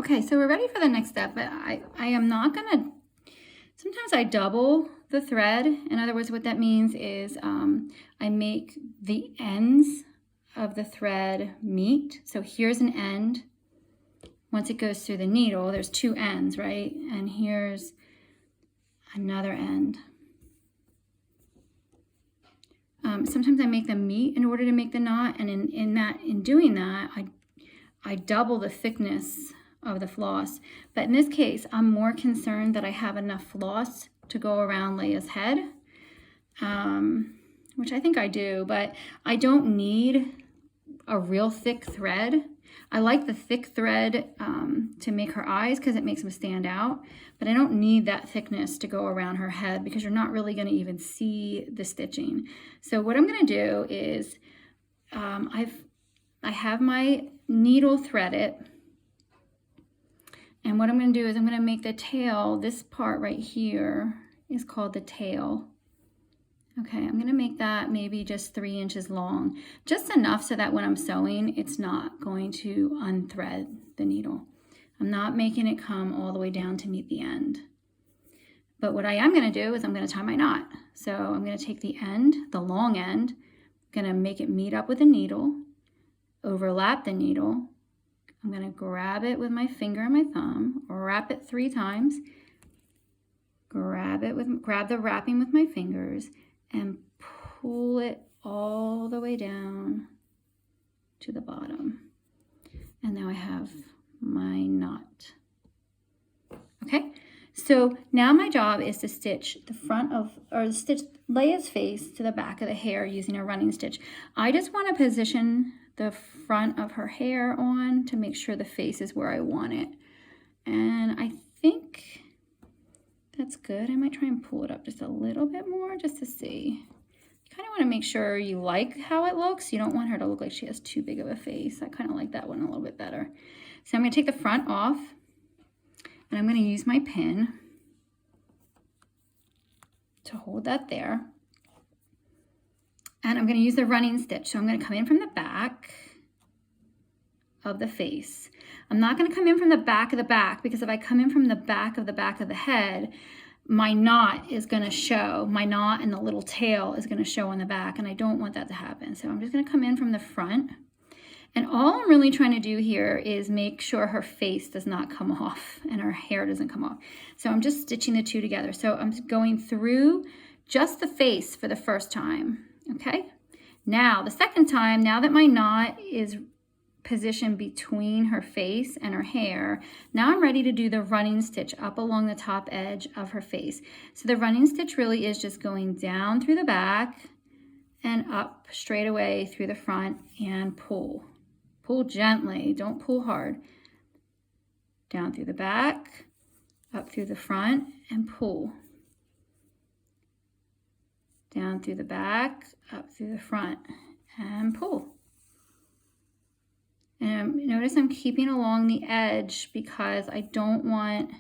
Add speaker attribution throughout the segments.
Speaker 1: Okay, so we're ready for the next step, but I am not gonna, sometimes I double the thread. In other words, what that means is I make the ends of the thread meet. So here's an end. Once it goes through the needle, there's two ends, right? And here's another end. Sometimes I make them meet in order to make the knot, and in doing that, I double the thickness of the floss. But in this case, I'm more concerned that I have enough floss to go around Leia's head, which I think I do, but I don't need a real thick thread. I like the thick thread to make her eyes because it makes them stand out, but I don't need that thickness to go around her head because you're not really going to even see the stitching. So what I'm going to do is I have my needle threaded, and what I'm going to do is I'm going to make the tail, this part right here is called the tail. Okay, I'm going to make that maybe just 3 inches long, just enough so that when I'm sewing, it's not going to unthread the needle. I'm not making it come all the way down to meet the end. But what I am going to do is I'm going to tie my knot. So I'm going to take the end, the long end, I'm going to make it meet up with the needle, overlap the needle. I'm going to grab it with my finger and my thumb, wrap it 3 times, grab the wrapping with my fingers, and pull it all the way down to the bottom. And now I have my knot. Okay, so now my job is to stitch the front of, or stitch Leia's face to the back of the hair using a running stitch. I just want to position the front of her hair on to make sure the face is where I want it. And I think that's good. I might try and pull it up just a little bit more just to see. You kind of want to make sure you like how it looks. You don't want her to look like she has too big of a face. I kind of like that one a little bit better. So I'm going to take the front off, and I'm going to use my pin to hold that there. And I'm going to use the running stitch. So I'm going to come in from the back of the face. I'm not going to come in from the back of the back, because if I come in from the back of the head, my knot is going to show. My knot and the little tail is going to show on the back, and I don't want that to happen. So I'm just going to come in from the front. And all I'm really trying to do here is make sure her face does not come off and her hair doesn't come off. So I'm just stitching the two together. So I'm going through just the face for the first time. Okay. Now the second time, now that my knot is position between her face and her hair, now I'm ready to do the running stitch up along the top edge of her face. So the running stitch really is just going down through the back and up straight away through the front, and pull gently, don't pull hard, down through the back, up through the front, and pull down through the back, up through the front, and pull. And notice I'm keeping along the edge because I don't want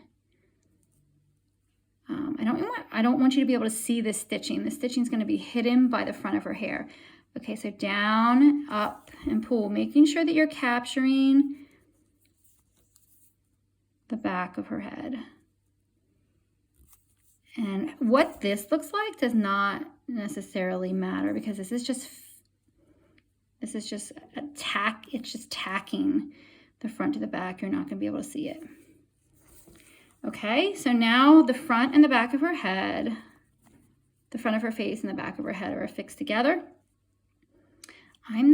Speaker 1: you to be able to see the stitching. The stitching is going to be hidden by the front of her hair. Okay, so down, up, and pull, making sure that you're capturing the back of her head. And what this looks like does not necessarily matter, because this is just a tack. It's just tacking the front to the back. You're not going to be able to see it. Okay, so now the front and the back of her head, the front of her face and the back of her head are affixed together. I'm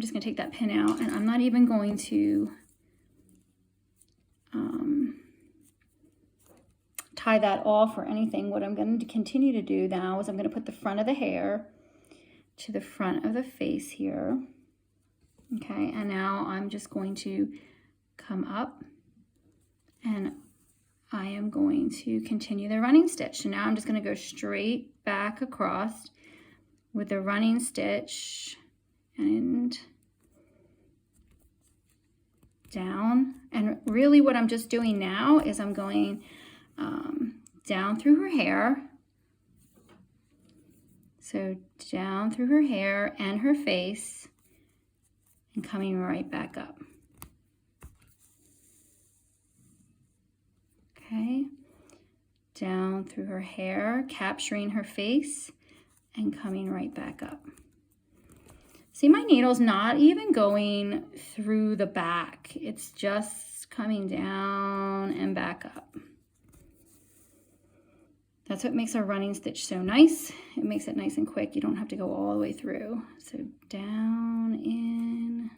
Speaker 1: just going to take that pin out, and I'm not even going to tie that off or anything. What I'm going to continue to do now is I'm going to put the front of the hair to the front of the face here. Okay, and now I'm just going to come up, and I am going to continue the running stitch. So now I'm just going to go straight back across with the running stitch and down. And really what I'm just doing now is I'm going down through her hair. So down through her hair and her face, and coming right back up. down through her hair, capturing her face and coming right back up. See, my needle's not even going through the back. It's just coming down and back up. That's what makes a running stitch so nice. It makes it nice and quick. You don't have to go all the way through. So down, in,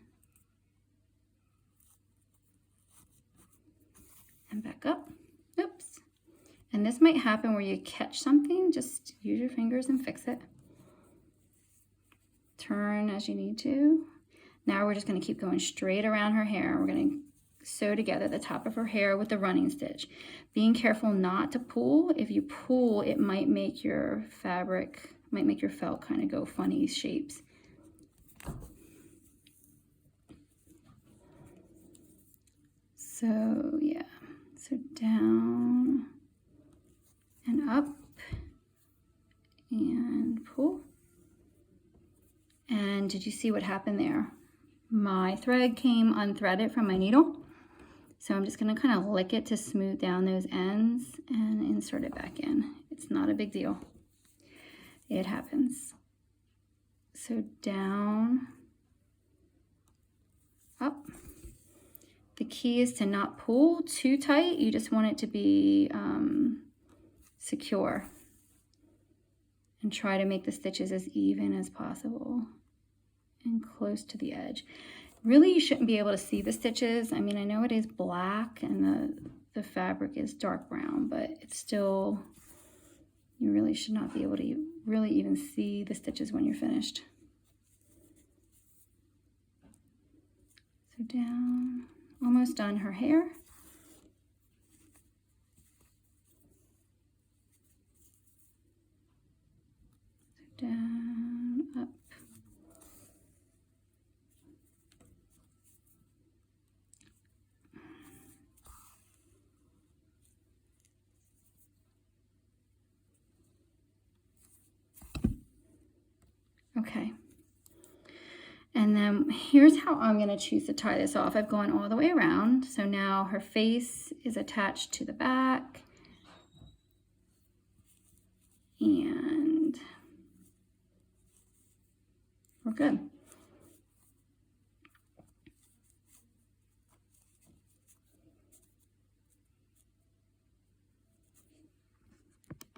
Speaker 1: and back up. Oops. And this might happen where you catch something. Just use your fingers and fix it. Turn as you need to. Now we're just going to keep going straight around her hair. We're going to sew together the top of her hair with the running stitch. Being careful not to pull. If you pull, it might make your fabric, might make your felt kind of go funny shapes. So yeah, so down and up and pull. And did you see what happened there? My thread came unthreaded from my needle. So I'm just going to kind of lick it to smooth down those ends and insert it back in. It's not a big deal. It happens. So down, up. The key is to not pull too tight. You just want it to be secure. And try to make the stitches as even as possible and close to the edge. Really, you shouldn't be able to see the stitches. I mean, I know it is black and the fabric is dark brown, but it's still, you really should not be able to really even see the stitches when you're finished. So down, almost done her hair. So down, up. Okay, and then here's how I'm going to choose to tie this off. I've gone all the way around, so now her face is attached to the back, and we're good.